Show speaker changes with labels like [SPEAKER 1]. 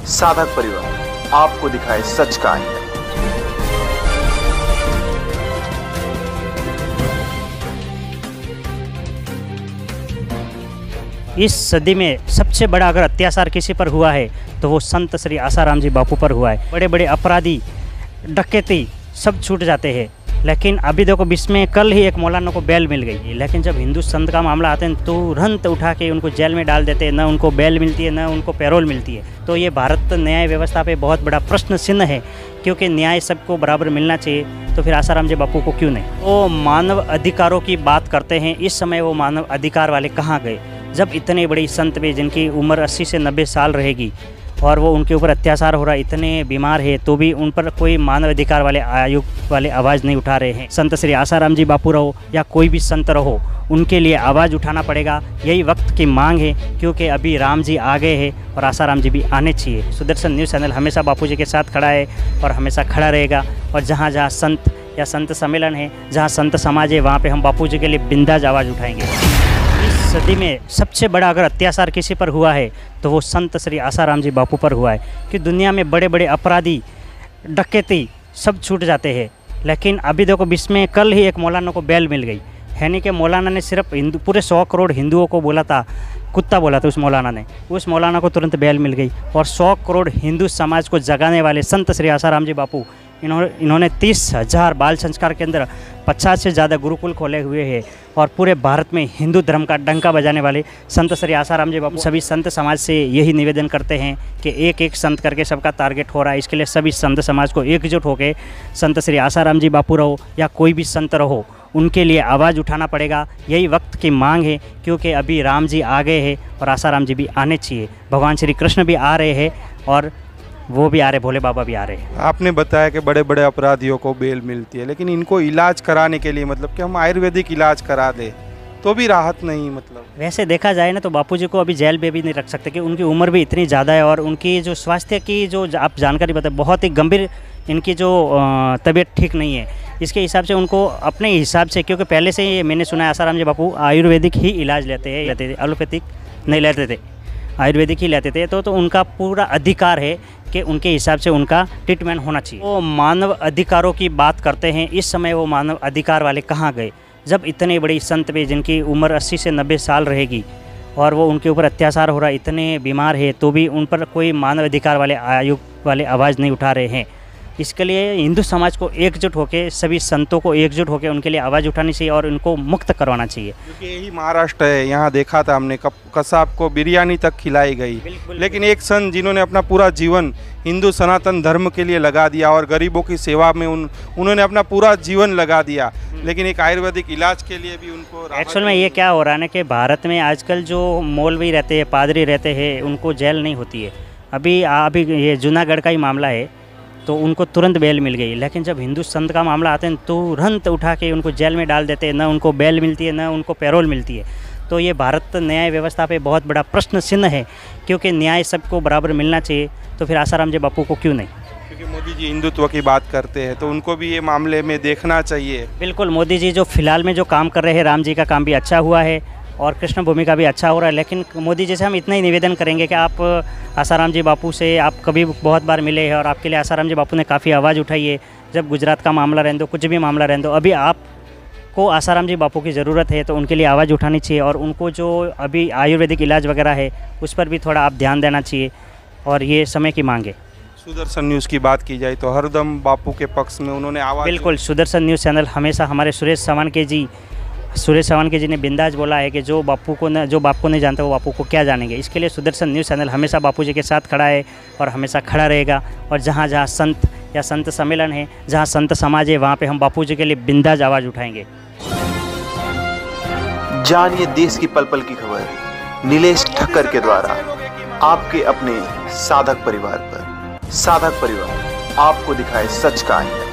[SPEAKER 1] साधक परिवार आपको दिखाए सच का आईना।
[SPEAKER 2] इस सदी में सबसे बड़ा अगर अत्याचार किसी पर हुआ है तो वो संत श्री आसाराम जी बापू पर हुआ है। बड़े बड़े अपराधी, डकैती सब छूट जाते हैं, लेकिन अभी देखो बीच में कल ही एक मौलाना को बेल मिल गई। लेकिन जब हिंदू संत का मामला आते हैं तुरंत उठा के उनको जेल में डाल देते हैं, न उनको बेल मिलती है न उनको पैरोल मिलती है। तो ये भारत न्याय व्यवस्था पे बहुत बड़ा प्रश्न चिन्ह है, क्योंकि न्याय सबको बराबर मिलना चाहिए, तो फिर आसाराम जी बापू को क्यों नहीं। वो मानव अधिकारों की बात करते हैं, इस समय वो मानव अधिकार वाले कहाँ गए, जब इतने बड़ी संत भी जिनकी उम्र 80 से 90 साल रहेगी और वो उनके ऊपर अत्याचार हो रहा है, इतने बीमार है, तो भी उन पर कोई मानव अधिकार वाले आयोग वाले आवाज़ नहीं उठा रहे हैं। संत श्री आसाराम जी बापू रहो या कोई भी संत रहो, उनके लिए आवाज़ उठाना पड़ेगा, यही वक्त की मांग है, क्योंकि अभी राम जी आ गए हैं और आसाराम जी भी आने चाहिए। सुदर्शन न्यूज़ चैनल हमेशा बापू जी के साथ खड़ा है और हमेशा खड़ा रहेगा, और जहाँ जहाँ संत या संत सम्मेलन है, जहाँ संत समाज है, वहाँ पर हम बापू जी के लिए बिंदास आवाज़ उठाएंगे। इस सदी में सबसे बड़ा अगर अत्याचार किसी पर हुआ है तो वो संत श्री आसाराम जी बापू पर हुआ है, कि दुनिया में बड़े बड़े अपराधी, डकैती सब छूट जाते हैं। लेकिन अभी देखो बीच में कल ही एक मौलाना को बेल मिल गई है, नहीं कि मौलाना ने सिर्फ हिंदू पूरे 100 करोड़ हिंदुओं को बोला था, कुत्ता बोला था उस मौलाना को तुरंत बेल मिल गई। और 100 करोड़ हिंदू समाज को जगाने वाले संत श्री आसाराम जी बापू, इन्होंने 30,000 बाल संस्कार केंद्र, 50 से ज़्यादा गुरुकुल खोले हुए हैं, और पूरे भारत में हिंदू धर्म का डंका बजाने वाले संत श्री आसाराम जी बापू। सभी संत समाज से यही निवेदन करते हैं कि एक एक संत करके सबका टारगेट हो रहा है, इसके लिए सभी संत समाज को एकजुट होकर संत श्री आसाराम जी बापू रहो या कोई भी संत रहो, उनके लिए आवाज़ उठाना पड़ेगा, यही वक्त की मांग है, क्योंकि अभी राम जी आ गए हैं और आसाराम जी भी आने चाहिए। भगवान श्री कृष्ण भी आ रहे हैं और वो भी आ रहे, भोले बाबा भी आ रहे हैं।
[SPEAKER 3] आपने बताया कि बड़े बड़े अपराधियों को बेल मिलती है, लेकिन इनको इलाज कराने के लिए मतलब कि हम आयुर्वेदिक इलाज करा दें तो भी राहत नहीं। मतलब
[SPEAKER 2] वैसे देखा जाए ना तो बापूजी को अभी जेल में भी नहीं रख सकते, कि उनकी उम्र भी इतनी ज़्यादा है, और उनकी जो स्वास्थ्य की जो आप जानकारी बताए, बहुत ही गंभीर इनकी जो तबीयत ठीक नहीं है। इसके हिसाब से उनको अपने हिसाब से, क्योंकि पहले से ही मैंने सुना है आसाराम जी बापू आयुर्वेदिक ही इलाज लेते थे, एलोपैथिक नहीं लेते थे, आयुर्वेदिक ही लेते थे। तो उनका पूरा अधिकार है कि उनके हिसाब से उनका ट्रीटमेंट होना चाहिए। वो मानव अधिकारों की बात करते हैं, इस समय वो मानव अधिकार वाले कहाँ गए, जब इतने बड़ी संत भी जिनकी उम्र 80 से 90 साल रहेगी और वो उनके ऊपर अत्याचार हो रहा है, इतने बीमार है, तो भी उन पर कोई मानव अधिकार वाले आयोग वाले आवाज़ नहीं उठा रहे हैं। इसके लिए हिंदू समाज को एकजुट होकर, सभी संतों को एकजुट होकर उनके लिए आवाज़ उठानी चाहिए और उनको मुक्त करवाना चाहिए।
[SPEAKER 3] क्योंकि यही महाराष्ट्र है, यहाँ देखा था हमने कसाब को बिरयानी तक खिलाई गई, लेकिन एक संत जिन्होंने अपना पूरा जीवन हिंदू सनातन धर्म के लिए लगा दिया और गरीबों की सेवा में उन्होंने अपना पूरा जीवन लगा दिया, लेकिन एक आयुर्वेदिक इलाज के लिए भी उनको
[SPEAKER 2] एक्चुअल में ये क्या हो रहा है ना, कि भारत में आजकल जो मौलवी रहते हैं, पादरी रहते हैं, उनको जेल नहीं होती है। अभी ये जूनागढ़ का ही मामला है, तो उनको तुरंत बेल मिल गई। लेकिन जब हिंदू संत का मामला आते हैं तुरंत उठा के उनको जेल में डाल देते हैं, न उनको बेल मिलती है न उनको पैरोल मिलती है। तो ये भारत न्याय व्यवस्था पे बहुत बड़ा प्रश्न चिन्ह है, क्योंकि न्याय सबको बराबर मिलना चाहिए, तो फिर आसाराम जी बापू को क्यों नहीं।
[SPEAKER 3] क्योंकि मोदी जी हिंदुत्व की बात करते हैं, तो उनको भी ये मामले में देखना चाहिए।
[SPEAKER 2] बिल्कुल, मोदी जी जो फिलहाल में जो काम कर रहे हैं, राम जी का काम भी अच्छा हुआ है और कृष्ण भूमि का भी अच्छा हो रहा है, लेकिन मोदी जी से हम इतना ही निवेदन करेंगे कि आप आसाराम जी बापू से आप कभी बहुत बार मिले हैं और आपके लिए आसाराम जी बापू ने काफ़ी आवाज़ उठाई है। जब गुजरात का मामला रहने दो, कुछ भी मामला रहने दो, अभी आपको आसाराम जी बापू की ज़रूरत है, तो उनके लिए आवाज़ उठानी चाहिए, और उनको जो अभी आयुर्वेदिक इलाज वगैरह है उस पर भी थोड़ा आप ध्यान देना चाहिए, और ये समय की मांग है।
[SPEAKER 3] सुदर्शन न्यूज़ की बात की जाए तो हरदम बापू के पक्ष में उन्होंने आवाज़।
[SPEAKER 2] बिल्कुल, सुदर्शन न्यूज़ चैनल हमेशा हमारे सुरेश सावंत जी ने बिंदास बोला है कि जो बापू को नहीं जानता वो बापू को क्या जानेंगे। इसके लिए सुदर्शन न्यूज़ चैनल हमेशा बापू जी के साथ खड़ा है और हमेशा खड़ा रहेगा, और जहाँ जहाँ संत या संत सम्मेलन है, जहाँ संत समाज है, वहाँ पे हम बापू जी के लिए बिंदास आवाज़ उठाएंगे।
[SPEAKER 1] जानिए देश की पल पल की खबर नीलेश ठक्कर के द्वारा आपके अपने साधक परिवार पर। साधक परिवार आपको दिखाए सच का आईना।